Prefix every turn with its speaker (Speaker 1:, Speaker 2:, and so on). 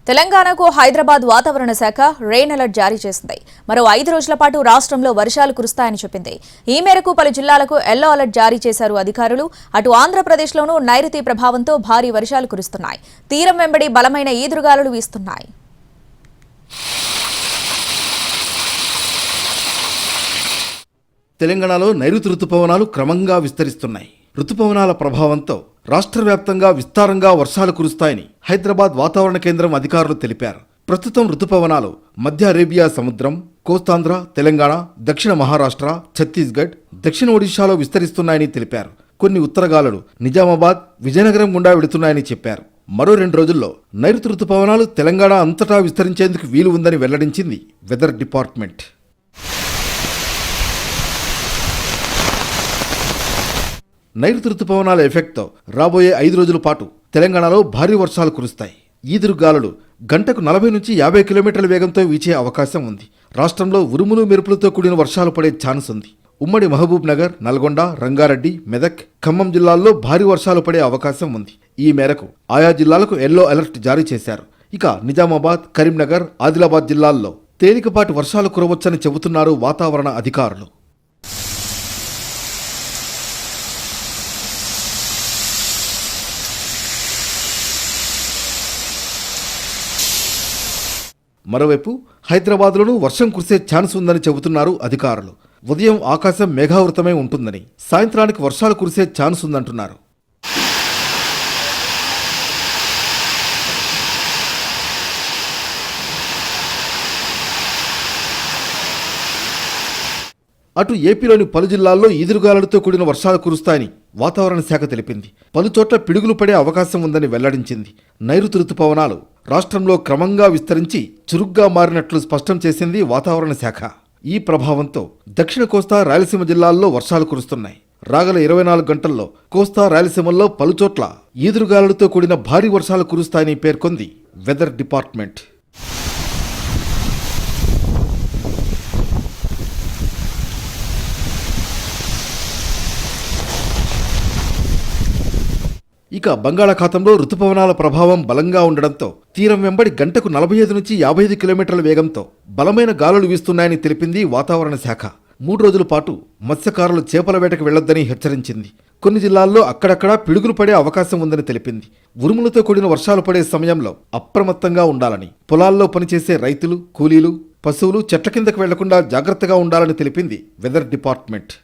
Speaker 1: తెలంగాణకు హైదరాబాద్ వాతావరణ శాఖ రెయిన్ అలర్ట్ జారీ చేసింది. మరో 5 రోజుల పాటు రాష్ట్రంలో వర్షాలు కురుస్తాయని చెప్పింది. ఈ మేరకు పలు జిల్లాలకు ఎల్లో అలర్ట్ జారీ చేశారు అధికారులు. అటు ఆంధ్రప్రదేశ్లోనూ నైరుతి ప్రభావంతో భారీ వర్షాలు కురుస్తున్నాయి. తీరం వెంబడి బలమైన ఈదురుగాలులు వీస్తున్నాయి.
Speaker 2: తెలంగాణలో నైరుతి రుతుపవనాలు క్రమంగా విస్తరిస్తున్నాయి. రుతుపవనాల ప్రభావంతో రాష్ట్ర వ్యాప్తంగా విస్తారంగా వర్షాలు కురుస్తాయని హైదరాబాద్ వాతావరణ కేంద్రం అధికారులు తెలిపారు. ప్రస్తుతం రుతుపవనాలు మధ్య అరేబియా సముద్రం, కోస్తాంధ్ర, తెలంగాణ, దక్షిణ మహారాష్ట్ర, ఛత్తీస్గఢ్, దక్షిణ ఒడిశాలో విస్తరిస్తున్నాయని తెలిపారు. కొన్ని ఉత్తరగాలులు నిజామాబాద్, విజయనగరం గుండా వెళుతున్నాయని చెప్పారు. మరో 2 రోజుల్లో నైరుతి రుతుపవనాలు తెలంగాణ అంతటా విస్తరించేందుకు వీలు ఉందని వెల్లడించింది వెదర్ డిపార్ట్మెంట్. నైరుతి రుతుపవనాల ఎఫెక్ట్తో రాబోయే 5 రోజుల పాటు తెలంగాణలో భారీ వర్షాలు కురుస్తాయి. ఈదురుగాలులు గంటకు 40 నుంచి 50 కిలోమీటర్ల వేగంతో వీచే అవకాశం ఉంది. రాష్ట్రంలో ఉరుములు మెరుపులతో కూడిన వర్షాలు పడే ఛాన్స్ ఉంది. ఉమ్మడి మహబూబ్ నగర్, నల్గొండ, రంగారెడ్డి, మెదక్, ఖమ్మం జిల్లాల్లో భారీ వర్షాలు పడే అవకాశం ఉంది. ఈ మేరకు ఆయా జిల్లాలకు ఎల్లో అలర్ట్ జారీ చేశారు. ఇక నిజామాబాద్, కరీంనగర్, ఆదిలాబాద్ జిల్లాల్లో తేలికపాటి వర్షాలు కురవచ్చని చెబుతున్నారు వాతావరణ అధికారులు. మరోవైపు హైదరాబాద్లోనూ వర్షం కురిసే ఛాన్స్ ఉందని చెబుతున్నారు అధికారులు. ఉదయం ఆకాశం మేఘావృతమై ఉంటుందని, సాయంత్రానికి వర్షాలు కురిసే ఛాన్స్ ఉందంటున్నారు. అటు ఏపీలోని పలు జిల్లాల్లో ఈదురుగాలులతో కూడిన వర్షాలు కురుస్తాయని వాతావరణ శాఖ తెలిపింది. పలుచోట్ల పిడుగులు పడే అవకాశం ఉందని వెల్లడించింది. నైరుతి రుతుపవనాలు రాష్ట్రంలో క్రమంగా విస్తరించి చురుగ్గా మారినట్లు స్పష్టం చేసింది వాతావరణ శాఖ. ఈ ప్రభావంతో దక్షిణ కోస్తా, రాయలసీమ జిల్లాల్లో వర్షాలు కురుస్తున్నాయి. రాగల 24 గంటల్లో కోస్తా, రాయలసీమల్లో పలుచోట్ల ఈదురుగాలులతో కూడిన భారీ వర్షాలు కురుస్తాయని పేర్కొంది వెదర్ డిపార్ట్మెంట్. ఇక బంగాళాఖాతంలో రుతుపవనాల ప్రభావం బలంగా ఉండడంతో తీరం వెంబడి గంటకు 45 నుంచి 55 కిలోమీటర్ల వేగంతో బలమైన గాలులు వీస్తున్నాయని తెలిపింది వాతావరణ శాఖ. 3 రోజుల పాటు మత్స్యకారులు చేపల వేటకు వెళ్లొద్దని హెచ్చరించింది. కొన్ని జిల్లాల్లో అక్కడక్కడా పిడుగులు పడే అవకాశం ఉందని తెలిపింది. ఉరుములతో కూడిన వర్షాలు పడే సమయంలో అప్రమత్తంగా ఉండాలని, పొలాల్లో పనిచేసే రైతులు, కూలీలు, పశువులు చెట్ల కిందకు వెళ్లకుండా జాగ్రత్తగా ఉండాలని తెలిపింది వెదర్ డిపార్ట్మెంట్.